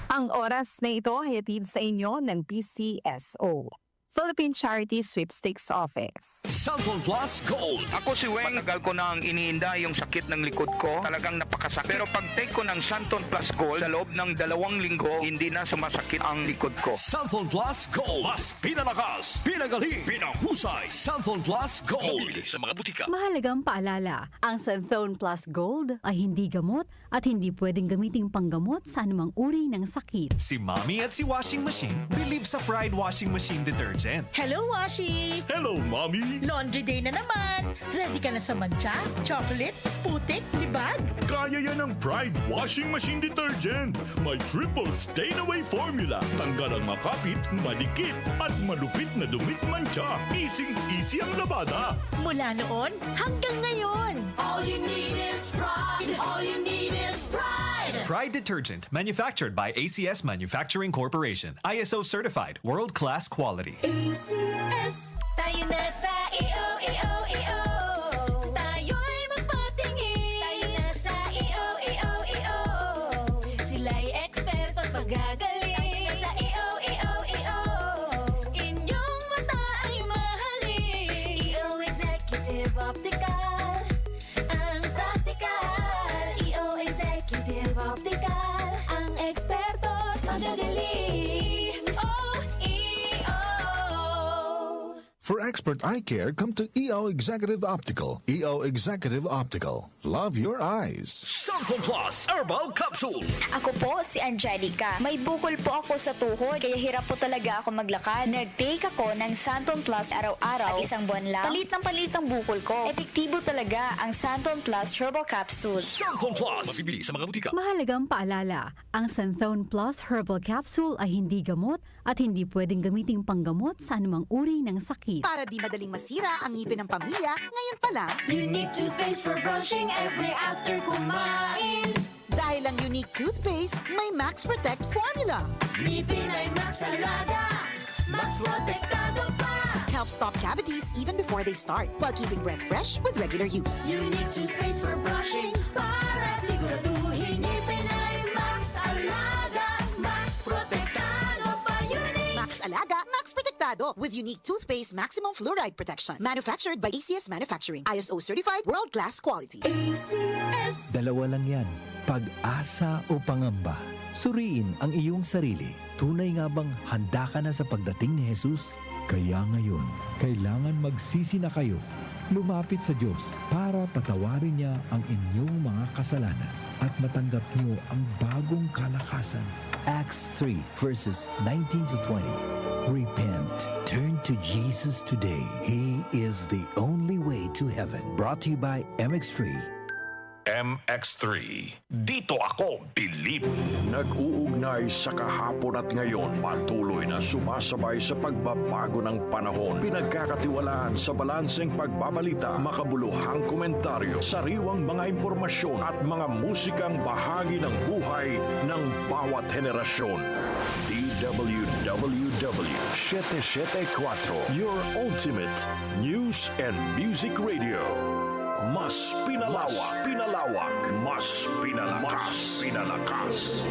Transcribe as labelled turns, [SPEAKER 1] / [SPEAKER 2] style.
[SPEAKER 1] Ang oras na ito ay hatid sa inyo ng PCSO, Philippine Charity Sweepstakes Office.
[SPEAKER 2] Cellphone Plus Gold.
[SPEAKER 3] Ako si Weng, matagal ko nang iniinda yung sakit ng likod ko. Talagang napakasakit. Pero pag take ko ng Santon Plus Gold, sa loob ng 2 linggo, hindi na sumasakit ang likod ko.
[SPEAKER 2] Cellphone Plus Gold. Mas pinalakas, pinagaling, pinahusay. Cellphone Plus Gold. Mabili sa mga butika.
[SPEAKER 4] Mahalagang paalala, ang Santhone Plus Gold ay hindi gamot at hindi pwedeng gamiting panggamot sa anumang uri ng sakit.
[SPEAKER 5] Si Mommy at si Washing Machine believe sa Pride Washing Machine Detergent.
[SPEAKER 6] Hello, Washi!
[SPEAKER 5] Hello, Mommy!
[SPEAKER 6] Laundry day na naman! Ready ka na sa mancha, chocolate, putik, libag?
[SPEAKER 7] Kaya yan ng Pride Washing Machine Detergent. May triple stain-away formula. Tanggal ang makapit, madikit, at malupit na dumit mancha. Easy ang labada.
[SPEAKER 6] Mula noon hanggang ngayon!
[SPEAKER 8] All you need is pride. All you need is pride.
[SPEAKER 5] Pride Detergent, manufactured by ACS Manufacturing Corporation. ISO certified, world-class quality.
[SPEAKER 8] ACS.
[SPEAKER 9] Tayo na sa EO. Tayo'y magpatingin. Tayo na sa EO. Sila'y eksperto at magagaling. Tayo na sa EO. Inyong mata ay mahalin. EO Executive Optical. Ang practical. EO Executive Optical. Ang eksperto at magagaling.
[SPEAKER 10] For expert eye care, come to EO Executive Optical. EO Executive Optical. Love your eyes.
[SPEAKER 2] Cellphone Plus Herbal Capsule.
[SPEAKER 11] Ako po si Angelica. May bukol po ako sa tuhod, kaya hirap po talaga ako maglakad. Nag-take ako ng Santon Plus araw-araw at 1 buwan lang. Palit ang bukol ko. Epektibo talaga ang Santon Plus Herbal Capsule.
[SPEAKER 2] Cellphone Plus. Mabibili sa mga butika.
[SPEAKER 4] Mahalagang paalala, ang Santhone Plus Herbal Capsule ay hindi gamot at hindi pwedeng gamiting panggamot sa anumang uri ng sakit.
[SPEAKER 6] Para di madaling masira ang ngipin ng pamilya, ngayon pa lang,
[SPEAKER 8] Unique toothpaste for brushing every after kumain.
[SPEAKER 6] dahil ang Unique Toothpaste may Max Protect formula.
[SPEAKER 8] Ngipin ay Max Alaga. Max Protektado pa.
[SPEAKER 6] Helps stop cavities even before they start, while keeping breath fresh with regular use.
[SPEAKER 8] Unique toothpaste for brushing para siguraduhin ngipin ay Max Alaga. Max Protektado pa. Unique.
[SPEAKER 6] Max Alaga, Max Protectado with Unique Toothpaste Maximum Fluoride Protection. Manufactured by ACS Manufacturing. ISO certified, world-class quality.
[SPEAKER 8] ACS.
[SPEAKER 12] Dalawa lang yan, pag-asa o pangamba. Suriin ang iyong sarili. Tunay nga bang handa ka na sa pagdating ni Jesus? Kaya ngayon, kailangan magsisi na kayo. Lumapit sa Diyos para patawarin niya ang inyong mga kasalanan at matanggap niyo ang bagong kalakasan. Acts 3 verses 19 to 20. Repent. Turn to Jesus today. He is the only way to heaven. Brought to you by MX3.
[SPEAKER 2] MX3. Dito ako bilib.
[SPEAKER 7] Nag-uugnay sa kahapon at ngayon, patuloy na sumasabay sa pagbabago ng panahon. Pinagkakatiwalaan sa balanseng pagbabalita, makabuluhang komentaryo, sariwang mga impormasyon at mga musikang bahagi ng buhay ng bawat henerasyon. DWWW 774, your ultimate news and music radio. Mas pinalawak, mas pinalakas.